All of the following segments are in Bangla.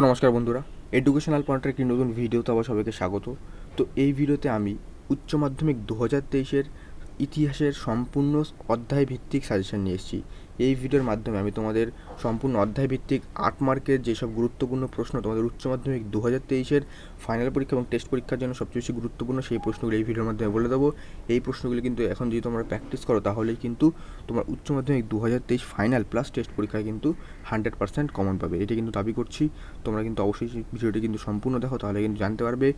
নমস্কার বন্ধুরা, এডুকেশনাল পয়েন্টের একটি নতুন ভিডিওতে আবার সবাইকে স্বাগত। তো এই ভিডিওতে আমি উচ্চ মাধ্যমিক 2023-এর ইতিহাসের সম্পূর্ণ অধ্যায় ভিত্তিক সাজেশন নিয়ে এসেছি। এই ভিডিওর মাধ্যমে আমি তোমাদের সম্পূর্ণ অধ্যায় ভিত্তিক 8 মার্কের যেসব গুরুত্বপূর্ণ প্রশ্ন তোমাদের উচ্চ মাধ্যমিক 2023-এর ফাইনাল পরীক্ষা এবং টেস্ট পরীক্ষার জন্য সবচেয়ে বেশি গুরুত্বপূর্ণ সেই প্রশ্নগুলো এই ভিডিওর মাধ্যমে বলে দেবো। এই প্রশ্নগুলি কিন্তু এখন যদি তোমরা প্র্যাকটিস করো তাহলেই কিন্তু তোমার উচ্চ মাধ্যমিক 2023 ফাইনাল প্লাস টেস্ট পরীক্ষায় কিন্তু 100% কমন পাবে। এটা কিন্তু দাবি করছি। তোমরা কিন্তু অবশ্যই ভিডিওটি কিন্তু সম্পূর্ণ দেখো, তাহলে কিন্তু জানতে পারবে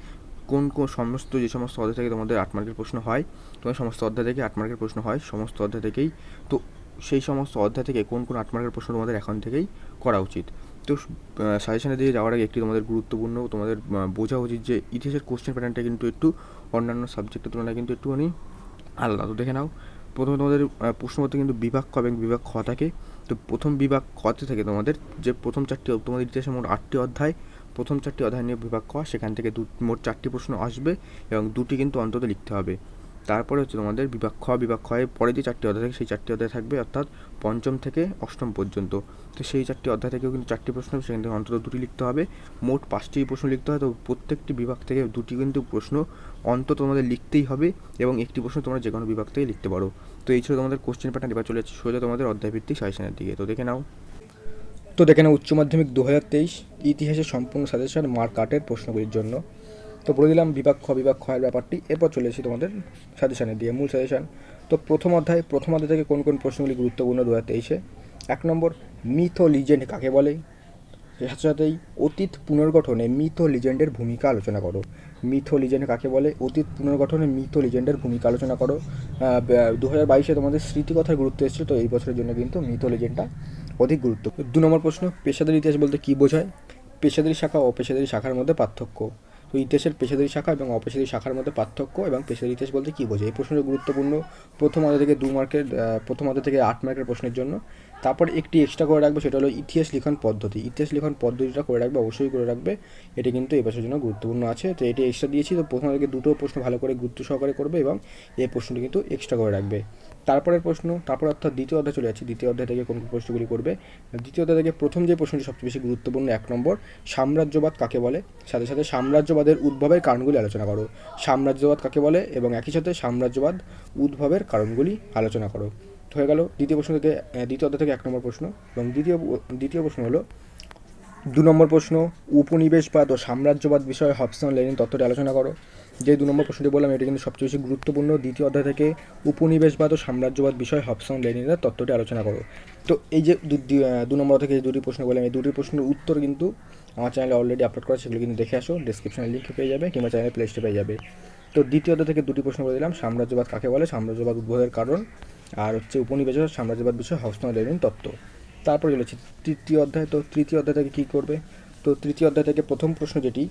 কোন সমস্ত যে সমস্ত অধ্যায় থেকে তোমাদের 8 মার্কের প্রশ্ন হয়, তোমার সমস্ত অধ্যায় থেকে 8 মার্কের প্রশ্ন হয় সমস্ত অধ্যায় থেকেই। তো সেই সমস্ত অধ্যায় থেকে কোন 8 মার্কের প্রশ্ন তোমাদের এখন থেকেই করা উচিত। তো সাজেশনে দিয়ে যাওয়ার আগে একটি তোমাদের গুরুত্বপূর্ণ তোমাদের বোঝা উচিত যে ইতিহাসের কোশ্চেন প্যাটার্নটা কিন্তু একটু অন্যান্য সাবজেক্টের তুলনায় কিন্তু একটুখানি আলাদা। তো দেখে নাও, প্রথমে তোমাদের প্রশ্নপত্রে কিন্তু বিভাগ ক এবং বিভাগ খ থাকে। তো প্রথম বিভাগ খতে থেকে তোমাদের যে প্রথম 4টি তোমাদের ইতিহাসে মোট 8টি অধ্যায়, প্রথম 4টি অধ্যায় নিয়ে বিভাগ ক, সেখান থেকে মোট 4টি প্রশ্ন আসবে এবং 2টি কিন্তু অন্তত লিখতে হবে। তারপরে হচ্ছে তোমাদের বিভাগ খয়ের পরে যে 4টি অধ্যায় থাকে সেই 4টি অধ্যায় থাকবে, অর্থাৎ পঞ্চম থেকে অষ্টম পর্যন্ত। তো সেই 4টি অধ্যায় থেকেও কিন্তু 4টি প্রশ্ন, সেখান থেকে অন্তত 2টি লিখতে হবে। মোট 5টি প্রশ্ন লিখতে হয়। তো প্রত্যেকটি বিভাগ থেকে 2টি কিন্তু প্রশ্ন অন্তত তোমাদের লিখতেই হবে এবং একটি প্রশ্ন তোমরা যে কোনো বিভাগ থেকে লিখতে পারো। তো এই ছিল তোমাদের কোশ্চেন প্যাটার্ন। এবার চলে যাচ্ছে সোজা তোমাদের অধ্যায়ভিত্তিক সাজেশনের দিকে। তো দেখে নাও উচ্চ মাধ্যমিক 2023 ইতিহাসের সম্পূর্ণ সাজেশন মার্ক 8-এর প্রশ্নগুলির জন্য। তো বলে দিলাম বিভাগ খয়ের ব্যাপারটি। এরপর চলে এসেছি তোমাদের সাজেশনের দিয়ে, মূল সাজেশন। তো প্রথম অধ্যায় থেকে কোন কোন প্রশ্নগুলি গুরুত্বপূর্ণ 2023-এ। 1 নম্বর, মিথ ও লিজেন্ড কাকে বলে। সাথে সাথেই অতীত পুনর্গঠনে মিথ ও লিজেন্ডের ভূমিকা আলোচনা করো। মিথ ও লিজেন্ড কাকে বলে, অতীত পুনর্গঠনে মিথ ও লিজেন্ডের ভূমিকা আলোচনা করো। 2022-এ তোমাদের স্মৃতিকথার গুরুত্ব এসেছিল, তো এই বছরের জন্য কিন্তু মিথ ও লিজেন্ডটা অধিক গুরুত্ব। 2 নম্বর প্রশ্ন, পেশাদারি ইতিহাস বলতে কী বোঝায়। পেশাদারি শাখা ও অপেশাদারি শাখার মধ্যে পার্থক্য। তো ইতিহাসের পেশাদারি শাখা এবং অপেশাদারি শাখার মধ্যে পার্থক্য এবং পেশাদারি ইতিহাস বলতে কী বোঝায়, এই প্রশ্নটা গুরুত্বপূর্ণ। প্রথম অধ্যায় থেকে 2 মার্কের, প্রথম অধ্যায় থেকে 8 মার্কের প্রশ্নের জন্য। তারপর একটি এক্সট্রা করে রাখবে, সেটা হলো ইতিহাস লিখন পদ্ধতি। ইতিহাস লিখন পদ্ধতিটা করে রাখবে, অবশ্যই করে রাখবে। এটা কিন্তু এই বছরের জন্য গুরুত্বপূর্ণ আছে। তো এটি এক্সট্রা দিয়েছি। তো প্রথম থেকে 2টো প্রশ্ন ভালো করে গুরুত্ব সহকারে করবে এবং এই প্রশ্নটি কিন্তু এক্সট্রা করে রাখবে। তারপরের প্রশ্ন, অর্থাৎ দ্বিতীয় অধ্যায় চলে যাচ্ছি। দ্বিতীয় অধ্যায় থেকে কোন প্রশ্নগুলি করবে। দ্বিতীয় অধ্যায় থেকে প্রথম যে প্রশ্নটি সবচেয়ে বেশি গুরুত্বপূর্ণ, 1 নম্বর, সাম্রাজ্যবাদ কাকে বলে। সাথে সাথে সাম্রাজ্যবাদের উদ্ভবের কারণগুলি আলোচনা করো। সাম্রাজ্যবাদ কাকে বলে এবং একই সাথে সাম্রাজ্যবাদ উদ্ভবের কারণগুলি আলোচনা করো। হয়ে গেল দ্বিতীয় প্রশ্ন থেকে, দ্বিতীয় অধ্যায় থেকে 1 নম্বর প্রশ্ন। এবং দ্বিতীয় প্রশ্ন হলো 2 নম্বর প্রশ্ন, উপনিবেশবাদ ও সাম্রাজ্যবাদ বিষয়ে হবসন লেনিন তত্ত্বটি আলোচনা করো। যে 2 নম্বর প্রশ্নটি বললাম এটা কিন্তু সবচেয়ে বেশি গুরুত্বপূর্ণ। দ্বিতীয় অধ্যায় থেকে উপনিবেশবাদ ও সাম্রাজ্যবাদ বিষয়ে হবসন লেনিনের তত্ত্বটি আলোচনা করো। তো এই যে 2 নম্বর থেকে যে 2টি প্রশ্ন বললাম, এই 2টি প্রশ্নের উত্তর কিন্তু আমার চ্যানেলে অলরেডি আপলোড করা, সেগুলো কিন্তু দেখে আসো। ডেসক্রিপশনে লিঙ্ক পেয়ে যাবে কিংবা চ্যানেলে প্লে লিস্টে পেয়ে যাবে। তো দ্বিতীয় অধ্যায় থেকে 2টি প্রশ্ন বলে দিলাম, সাম্রাজ্যবাদ কাকে বলে, সাম্রাজ্যবাদ উদ্ভবের কারণ, আর হচ্ছে উপনিবেশ সাম্রাজ্যবাদ বিষয়ে হবসন লেনিন তত্ত্ব। তারপর চলেছি তৃতীয় অধ্যায়। তো তৃতীয় অধ্যায় থেকে কী করবে। তো তৃতীয় অধ্যায় থেকে প্রথম প্রশ্ন যেটি,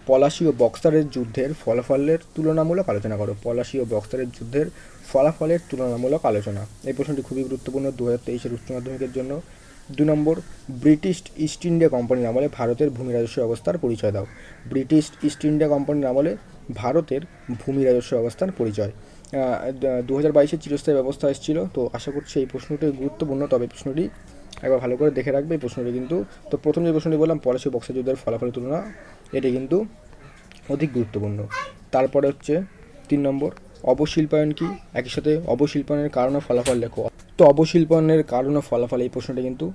পলাশী ও বক্সারের যুদ্ধের ফলাফলের তুলনামূলক আলোচনা করো। পলাশী ও বক্সারের যুদ্ধের ফলাফলের তুলনামূলক আলোচনা, এই প্রশ্নটি খুবই গুরুত্বপূর্ণ 2023-এর উচ্চ মাধ্যমিকের জন্য। 2 নম্বর, ব্রিটিশ ইস্ট ইন্ডিয়া কোম্পানির আমলে ভারতের ভূমি রাজস্ব ব্যবস্থার পরিচয় দাও। ব্রিটিশ ইস্ট ইন্ডিয়া কোম্পানির আমলে ভারতের ভূমি রাজস্ব ব্যবস্থার পরিচয়। 2022-এ চিরস্থায়ী ব্যবস্থা এসেছিল। তো আশা করছি এই প্রশ্নটি গুরুত্বপূর্ণ, তবে প্রশ্নটি একবার ভালো করে দেখে রাখবে এই প্রশ্নটি কিন্তু। তো প্রথম যে প্রশ্নটি বললাম, পলাশী ও বক্সার যুদ্ধের ফলাফলের তুলনা, এটি কিন্তু অধিক গুরুত্বপূর্ণ। তারপরে হচ্ছে 3 নম্বর, অবশিল্পায়ন কি, একই সাথে অবশিল্পায়নের কারণ ও ফলাফল লেখো। তো অবশিল্পায়নের কারণ ও ফলাফল, এই প্রশ্নটা কিন্তু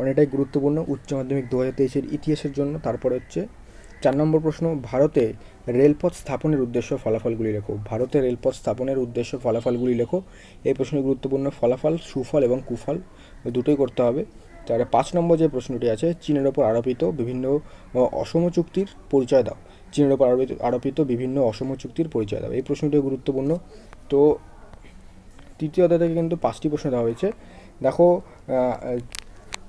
অনেকটাই গুরুত্বপূর্ণ উচ্চ মাধ্যমিক 2023-এর ইতিহাসের জন্য। তারপরে হচ্ছে 4 নম্বর প্রশ্ন, ভারতে রেলপথ স্থাপনের উদ্দেশ্য ফলাফলগুলি লেখো। ভারতে রেলপথ স্থাপনের উদ্দেশ্য ফলাফলগুলি লেখো, এই প্রশ্নটি গুরুত্বপূর্ণ। ফলাফল, সুফল এবং কুফল দুটোই করতে হবে। তাহলে 5 নম্বর যে প্রশ্নটি আছে, চীনের ওপর আরোপিত বিভিন্ন অসম চুক্তির পরিচয় দাও। চীনের ওপর আরোপিত বিভিন্ন অসম চুক্তির পরিচয় দাও, এই প্রশ্নটি গুরুত্বপূর্ণ। তো তৃতীয় অধ্যায় থেকে কিন্তু 5টি প্রশ্ন দেওয়া হয়েছে। দেখো,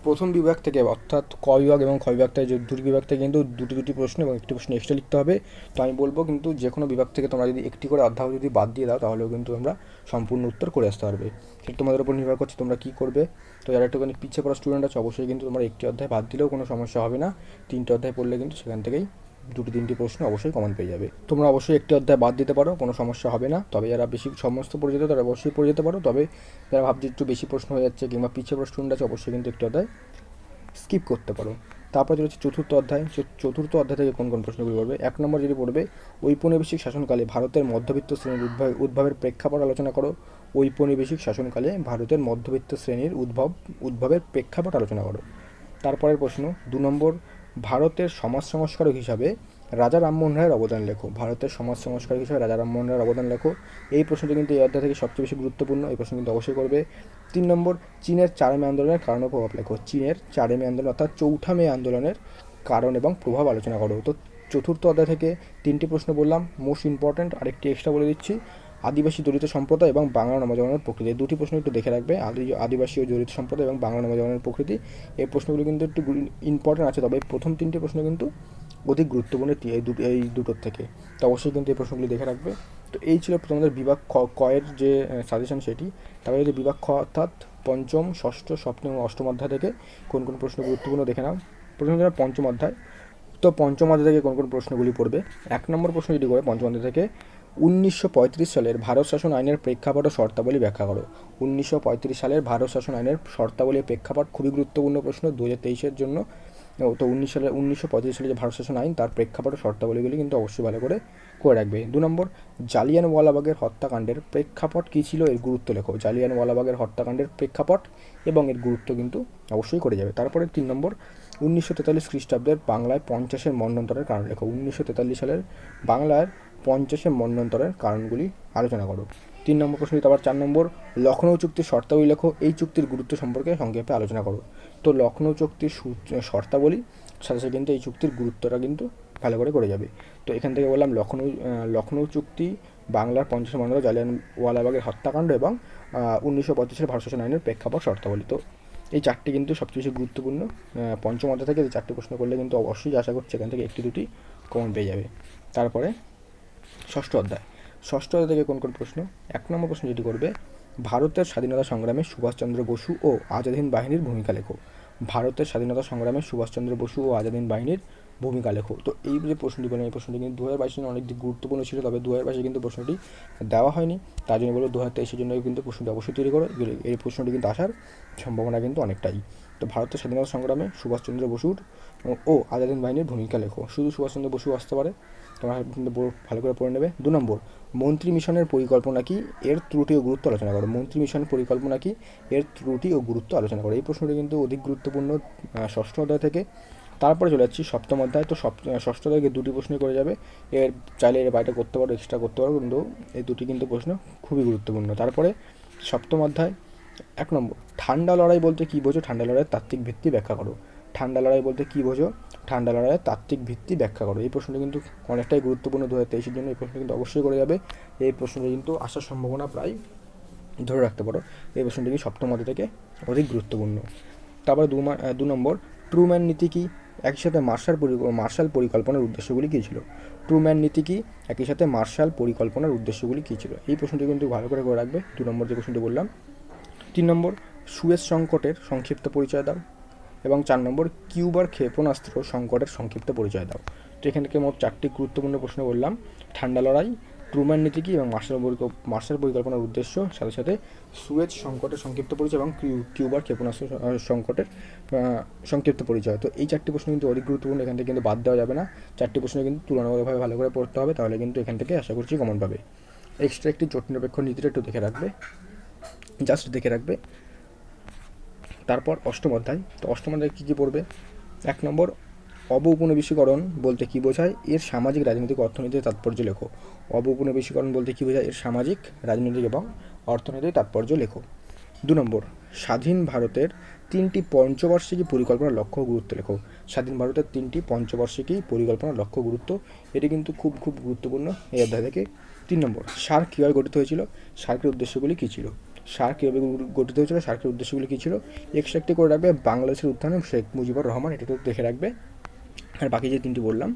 প্রথম বিভাগ থেকে অর্থাৎ ক বিভাগ এবং খ বিভাগ থেকে, 2টি বিভাগ থেকে কিন্তু 2টি প্রশ্ন এবং একটি প্রশ্ন এক্সট্রা লিখতে হবে। তো আমি বলবো কিন্তু যে কোনো বিভাগ থেকে তোমরা যদি একটি করে অধ্যায় যদি বাদ দিয়ে দাও, তাহলেও কিন্তু তোমরা সম্পূর্ণ উত্তর করে আসতে পারবে। সেটা তোমাদের উপর নির্ভর করছে তোমরা কী করবে। তো যারা একটুখানি পিছিয়ে পড়া স্টুডেন্ট আছে, অবশ্যই কিন্তু তোমরা একটি অধ্যায় বাদ দিলেও কোনো সমস্যা হবে না। 3টে অধ্যায় পড়লে কিন্তু সেখান থেকেই 2-3টি প্রশ্ন অবশ্যই কমন পেয়ে যাবে। তোমরা অবশ্যই একটি অধ্যায় বাদ দিতে পারো, কোনো সমস্যা হবে না। তবে যারা বেশি সমস্ত পড়ে যেত তারা অবশ্যই পড়ে যেতে পারো। তবে যারা ভাবছে একটু বেশি প্রশ্ন হয়ে যাচ্ছে কিংবা পিছিয়ে পড়া স্টুডেন্ট আছে, অবশ্যই কিন্তু একটি অধ্যায় স্কিপ করতে পারো। তারপর চলেছে চতুর্থ অধ্যায়। চতুর্থ অধ্যায় থেকে কোন কোন প্রশ্নগুলি পড়বে? 1 নম্বর যেটি পড়বে, ঔপনিবেশিক শাসনকালে ভারতের মধ্যবিত্ত শ্রেণীর উদ্ভবের প্রেক্ষাপট আলোচনা করো। ঔপনিবেশিক শাসনকালে ভারতের মধ্যবিত্ত শ্রেণীর উদ্ভবের প্রেক্ষাপট আলোচনা করো। তারপরের প্রশ্ন 2 নম্বর, ভারতের সমাজ সংস্কারক হিসাবে রাজা রামমোহন রায়ের অবদান লেখো। ভারতের সমাজ সংস্কারক হিসাবে রাজা রামমোহন রায়ের অবদান লেখো। এই প্রশ্নটি কিন্তু এই অধ্যায় থেকে সবচেয়ে বেশি গুরুত্বপূর্ণ, এই প্রশ্ন কিন্তু অবশ্যই করবে। 3 নম্বর, চীনের 4 মে আন্দোলনের কারণ ও প্রভাব লেখো। চীনের 4 মে আন্দোলন অর্থাৎ চৌঠা মে আন্দোলনের কারণ এবং প্রভাব আলোচনা করো। তো চতুর্থ অধ্যায় থেকে 3টি প্রশ্ন বললাম, মোস্ট ইম্পর্ট্যান্ট আরেকটি এক্সট্রা বলে দিচ্ছি, আদিবাসী দলিত সম্প্রদায় এবং বাংলা নবজাগরণের প্রকৃতি। 2টি প্রশ্ন একটু দেখে রাখবে, আদিবাসী ও দলিত সম্প্রদায় এবং বাংলা নবজাগরণের প্রকৃতি। এই প্রশ্নগুলো কিন্তু একটু ইম্পর্ট্যান্ট আছে, তবে প্রথম 3টি প্রশ্ন কিন্তু অধিক গুরুত্বপূর্ণ এই দুটোর থেকে, তো অবশ্যই কিন্তু এই প্রশ্নগুলি দেখে রাখবে। তো এই ছিল তোমাদের বিভাগ কয়ের যে সাজেশন সেটি। তারপরে যদি বিভাগ খ অর্থাৎ পঞ্চম, ষষ্ঠ, সপ্তম এবং অষ্টম অধ্যায় থেকে কোন কোন প্রশ্ন গুরুত্বপূর্ণ দেখে নাও। প্রথমে যারা পঞ্চম অধ্যায়, তো পঞ্চম অধ্যায় থেকে কোন কোন প্রশ্নগুলি পড়বে? 1 নম্বর প্রশ্ন যেটি করে পঞ্চম অধ্যায় থেকে, 1935 সালের ভারত শাসন আইনের প্রেক্ষাপট ও শর্তাবলী ব্যাখ্যা করো। 1935 সালের ভারত শাসন আইনের শর্তাবলী প্রেক্ষাপট খুবই গুরুত্বপূর্ণ প্রশ্ন 2023-এর জন্য। তো 1935 সালে যে ভারত শাসন আইন তার প্রেক্ষাপট ও শর্তাবলীগুলি কিন্তু অবশ্যই ভালো করে রাখবে। 2 নম্বর, জালিয়ানওয়ালাবাগের হত্যাকাণ্ডের প্রেক্ষাপট কী ছিল, এর গুরুত্ব লেখো। জালিয়ানওয়ালাবাগের হত্যাকাণ্ডের প্রেক্ষাপট এবং এর গুরুত্ব কিন্তু অবশ্যই করে যাবে। তারপরে 3 নম্বর, 1943 খ্রিস্টাব্দের বাংলায় 50-এর মন্বন্তরের কারণ লেখো। 1943 সালের বাংলার 50-এর মন্বন্তরের কারণগুলি আলোচনা করো। 3 নম্বর প্রশ্নটি আবার 4 নম্বর, লখনৌ চুক্তির শর্তাবলী লেখো। এই চুক্তির গুরুত্ব সম্পর্কে সংক্ষেপে আলোচনা করো। তো লখনৌ চুক্তির শর্তাবলী সাথে সাথে কিন্তু এই চুক্তির গুরুত্বটা কিন্তু ভালো করে যাবে। তো এখান থেকে বললাম লখনৌ চুক্তি, বাংলার 50 মন্ডল, জালিয়ানওয়ালাবাগের হত্যাকাণ্ড এবং 1935 সালের ভারত শাসন আইনের প্রেক্ষাপট শর্তাবলী। তো এই 4টি কিন্তু সবচেয়ে বেশি গুরুত্বপূর্ণ। পঞ্চম অধ্যায় থেকে এই 4টি প্রশ্ন করলে কিন্তু অবশ্যই আশা করছি এখান থেকে 1-2টি কমন পেয়ে যাবে। তারপরে ষষ্ঠ অধ্যায় থেকে কোন কোন প্রশ্ন? 1 নম্বর প্রশ্ন যেটি করবে, ভারতের স্বাধীনতা সংগ্রামে সুভাষচন্দ্র বসু ও আজাদ হিন্দ বাহিনীর ভূমিকা লেখো। ভারতের স্বাধীনতা সংগ্রামে সুভাষচন্দ্র বসু ও আজাদ হিন্দ বাহিনীর ভূমিকা লেখো। তো এই যে প্রশ্নটি বললাম, এই প্রশ্নটি কিন্তু 2022 সালে অনেক গুরুত্বপূর্ণ ছিল, তবে 2022 কিন্তু প্রশ্নটি দেওয়া হয়নি, তার জন্য বলবো 2023-এর জন্য কিন্তু প্রশ্নটি অবশ্যই তৈরি করো। এই প্রশ্নটি কিন্তু আসার সম্ভাবনা কিন্তু অনেকটাই। তো ভারতের স্বাধীনতা সংগ্রামে সুভাষচন্দ্র বসুর ও আজাদ হিন্দ বাহিনীর ভূমিকা লেখো। শুধু সুভাষচন্দ্র বসু আসতে পারে, তোমরা কিন্তু ভালো করে পড়ে নেবে। 2 নম্বর, মন্ত্রী মিশনের পরিকল্পনা কি, এর ত্রুটি ও গুরুত্ব আলোচনা করো। মন্ত্রী মিশনের পরিকল্পনা কি, এর ত্রুটি ও গুরুত্ব আলোচনা করো। এই প্রশ্নটি কিন্তু অধিক গুরুত্বপূর্ণ ষষ্ঠ অধ্যায় থেকে। তারপরে চলে যাচ্ছি সপ্তম অধ্যায়। তো ষষ্ঠ অধ্যায়ে 2টি প্রশ্ন করে যাবে, এর চাইলে এর বাইরে করতে পারো, এক্সট্রা করতে পারো, কিন্তু এই 2টি কিন্তু প্রশ্ন খুবই গুরুত্বপূর্ণ। তারপরে সপ্তম অধ্যায় 1 নম্বর, ঠান্ডা লড়াই বলতে কী বোঝো, ঠান্ডা লড়াইয়ের তাত্ত্বিক ভিত্তি ব্যাখ্যা করো। ঠান্ডা লড়াই বলতে কী বোঝো, ঠান্ডা লড়াইয়ের তাত্ত্বিক ভিত্তি ব্যাখ্যা করো। এই প্রশ্নটি কিন্তু অনেকটাই গুরুত্বপূর্ণ 2023-এর জন্য, এই প্রশ্ন কিন্তু অবশ্যই করে যাবে। এই প্রশ্নটি কিন্তু আসার সম্ভাবনা প্রায় ধরে রাখতে পারো। এই প্রশ্নটি কিন্তু সপ্তম অধ্যায় থেকে অধিক গুরুত্বপূর্ণ। তারপরে 2 নম্বর, ট্রুম্যান নীতি কি, একই সাথে মার্শাল পরিকল্পনার উদ্দেশ্যগুলি কী ছিল। ট্রুম্যান নীতি কি, একই সাথে মার্শাল পরিকল্পনার উদ্দেশ্যগুলি কী ছিল। এই প্রশ্নটি কিন্তু ভালো করে রাখবে, 2 নম্বর যে প্রশ্নটি বললাম। 3 নম্বর, সুয়েজ সংকটের সংক্ষিপ্ত পরিচয় দাও। এবং 4 নম্বর, কিউবার ক্ষেপণাস্ত্র সংকটের সংক্ষিপ্ত পরিচয় দাও। তো এখান থেকে মোট 4টি গুরুত্বপূর্ণ প্রশ্ন বললাম, ঠান্ডা লড়াই, ট্রুম্যান নীতি কী এবং মার্শাল পরিকল্পনার উদ্দেশ্য, সাথে সাথে সুয়েজ সংকটের সংক্ষিপ্ত পরিচয় এবং কিউবার ক্ষেপণাস্ত্র সংকটের সংক্ষিপ্ত পরিচয়। তো এই 4টি প্রশ্ন কিন্তু অধিক গুরুত্বপূর্ণ, এখান থেকে কিন্তু বাদ দেওয়া যাবে না। 4টি প্রশ্ন কিন্তু তুলনামূলকভাবে ভালো করে পড়তে হবে, তাহলে কিন্তু এখান থেকে আশা করছি কমন পাবে। এক্সট্রা একটি জোট নিরপেক্ষ নীতিটা একটু দেখে রাখবে, জাস্ট দেখে রাখবে। তারপর অষ্টম অধ্যায়। তো অষ্টম অধ্যায় কী কী পড়বে? 1 নম্বর, অবৌপনিবেশিকরণ বলতে কী বোঝায়, এর সামাজিক, রাজনৈতিক, অর্থনৈতিক তাৎপর্য লেখো। অবৌপনিবেশিকরণ বলতে কী বোঝায়, এর সামাজিক, রাজনৈতিক এবং অর্থনৈতিক তাৎপর্য লেখো। 2 নম্বর, স্বাধীন ভারতের 3টি পঞ্চবার্ষিকী পরিকল্পনার লক্ষ্য ও গুরুত্ব লেখো। স্বাধীন ভারতের 3টি পঞ্চবার্ষিকী পরিকল্পনার লক্ষ্য গুরুত্ব, এটি কিন্তু খুব গুরুত্বপূর্ণ এই অধ্যায় থেকে। 3 নম্বর, সার্ক কীভাবে গঠিত হয়েছিল, সার্কের উদ্দেশ্যগুলি কী ছিল। সার্ক কীভাবে গঠিত হয়েছিল, সার্কের উদ্দেশ্যগুলি কী ছিল। এক্সট্রা একটি করে রাখবে, বাংলাদেশের উত্থানে শেখ মুজিবুর রহমান, এটা তো দেখে রাখবে। আর বাকি যে 3টি বললাম,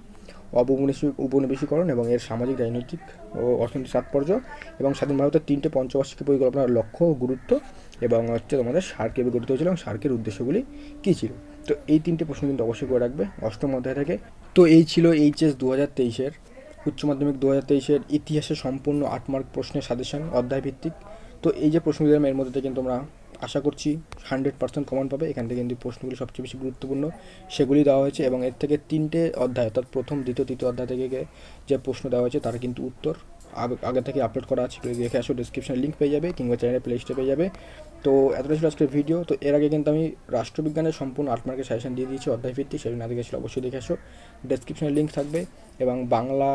উপনিবেশিকরণ এবং এর সামাজিক, রাজনৈতিক ও অর্থনৈতিক তাৎপর্য, এবং স্বাধীন ভারতের 3টে পঞ্চবার্ষিকী পরিকল্পনার লক্ষ্য ও গুরুত্ব, এবং হচ্ছে তোমাদের সার্ক কীভাবে গঠিত হয়েছিল এবং সার্কের উদ্দেশ্যগুলি কী ছিল। তো এই 3টে প্রশ্ন কিন্তু অবশ্যই করে রাখবে অষ্টম অধ্যায় থেকে। তো এই ছিল এইচএস 2023-এর উচ্চ মাধ্যমিক 2023-এর ইতিহাসের সম্পূর্ণ 8 মার্ক প্রশ্নের সাজেশন অধ্যায় ভিত্তিক। তো এই যে প্রশ্ন দিলাম, এর মধ্যে থেকে কিন্তু তোমরা আশা করছি 100% কমন পাবে। এখান থেকে কিন্তু প্রশ্নগুলি সবচেয়ে বেশি গুরুত্বপূর্ণ সেগুলি দেওয়া হয়েছে, এবং এর থেকে 3টে অধ্যায় অর্থাৎ প্রথম, দ্বিতীয়, তৃতীয় অধ্যায় থেকে যে প্রশ্ন দেওয়া হয়েছে তার কিন্তু উত্তর আগে থেকে আপলোড করা আছে। দেখে আসো, ডিসক্রিপশনে লিঙ্ক পেয়ে যাবে, কিংবা চ্যানেলের প্লে লিস্টে পেয়ে যাবে। তো এতটা ছিল আজকের ভিডিও। তো এর আগে কিন্তু আমি রাষ্ট্রবিজ্ঞানের সম্পূর্ণ 8 মার্কের সাজেশন দিয়ে দিয়েছি অধ্যায় ভিত্তিক, সেগুলো না দেখে আসলে অবশ্যই দেখে আসো, ডেসক্রিপশনে লিঙ্ক থাকবে। এবং বাংলা,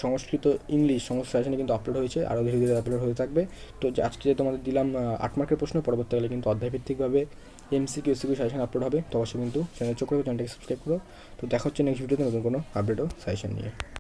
সংস্কৃত, ইংলিশ সমস্ত সাজেশনে কিন্তু আপলোড হয়েছে, আরও ধীরে ধীরে আপলোড হতে থাকবে। তো আজকে যে তোমাদের দিলাম 8 মার্কের প্রশ্ন, পরবর্তীকালে কিন্তু অধ্যায়ভিত্তিকভাবে এমসিকিউ এসিকিউ সাজেশন আপলোড হবে। তো অবশ্যই কিন্তু চ্যানেল চোখ রাখো, চ্যানেলটাকে সাবস্ক্রাইব করো। তো দেখা হচ্ছে নেক্সট ভিডিওতে নতুন কোনো আপডেট ও সাজেশন নিয়ে।